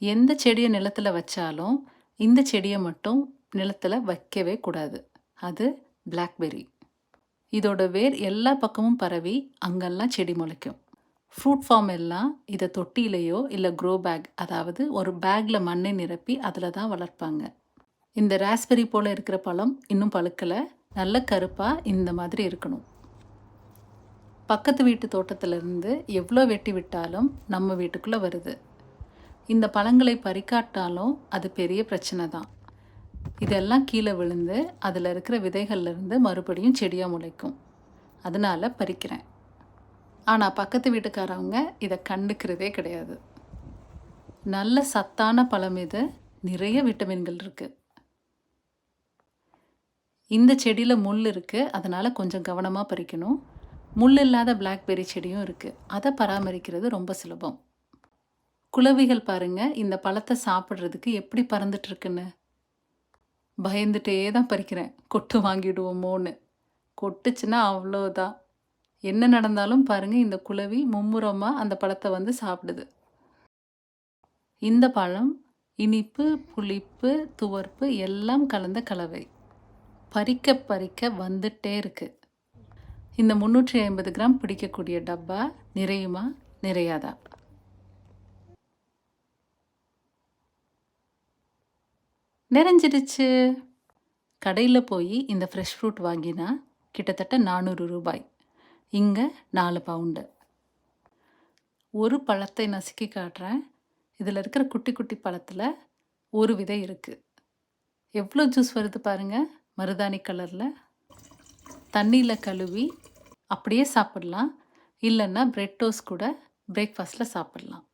எந்த செடியை நிலத்துல வச்சாலும் இந்த செடியை மட்டும் நிலத்துல வைக்கவே கூடாது. அது பிளாக்பெர்ரி. இதோட வேர் எல்லா பக்கமும் பரவி அங்கெல்லாம் செடி முளைக்கும். ஃப்ரூட் ஃபார்ம் எல்லாம் இதை தொட்டியிலையோ இல்லை க்ரோ பேக், அதாவது ஒரு பேக்கில் மண்ணை நிரப்பி அதில் தான் வளர்ப்பாங்க. இந்த ராஸ்பெர்ரி போல் இருக்கிற பழம் இன்னும் பழுக்கலை, நல்ல கருப்பாக இந்த மாதிரி இருக்கணும். பக்கத்து வீட்டு தோட்டத்திலிருந்து எவ்வளோ வெட்டி விட்டாலும் நம்ம வீட்டுக்குள்ளே வருது. இந்த பழங்களை பறிக்காட்டாலும் அது பெரிய பிரச்சனை தான். இதெல்லாம் கீழே விழுந்து அதில் இருக்கிற விதைகள்லேருந்து மறுபடியும் செடியாக முளைக்கும். அதனால் பறிக்கிறேன். ஆனால் பக்கத்து வீட்டுக்காரவங்க இதை கண்டுக்கிறதே கிடையாது. நல்ல சத்தான பழம் இது, நிறைய விட்டமின்கள் இருக்குது. இந்த செடியில் முள் இருக்குது, அதனால் கொஞ்சம் கவனமாக பறிக்கணும். முள் இல்லாத பிளாக்பெர்ரி செடியும் இருக்குது, அதை பராமரிக்கிறது ரொம்ப சுலபம். குளவிகள் பாருங்க இந்த பழத்தை சாப்பிட்றதுக்கு எப்படி பறந்துட்டு இருக்குன்னு. பயந்துட்டே தான் பறிக்கிறேன், கொட்டு வாங்கிடுவோமோன்னு. கொட்டுச்சுன்னா அவ்வளோதான். என்ன நடந்தாலும் பாருங்க, இந்த குளவி மும்முரமாக அந்த பழத்தை வந்து சாப்பிடுது. இந்த பழம் இனிப்பு, புளிப்பு, துவர்ப்பு எல்லாம் கலந்த கலவை. பறிக்க பறிக்க வந்துட்டே இருக்கு. இந்த 350 கிராம் பிடிக்கக்கூடிய டப்பா நிறையுமா நிறையாதா? நிறைஞ்சிடுச்சு. கடையில் போய் இந்த ஃப்ரெஷ் ஃப்ரூட் வாங்கினா கிட்டத்தட்ட 400 ரூபாய். இங்கே 4 பவுண்டு. ஒரு பழத்தை நசுக்கி காட்டுறேன். இதில் இருக்கிற குட்டி குட்டி பழத்தில் ஒரு விதை இருக்குது. எவ்வளோ ஜூஸ் வருது பாருங்கள், மருதாணி கலரில். தண்ணியில் கழுவி அப்படியே சாப்பிடலாம், இல்லைன்னா பிரெட் டோஸ்ட் கூட பிரேக்ஃபாஸ்ட்டில் சாப்பிடலாம்.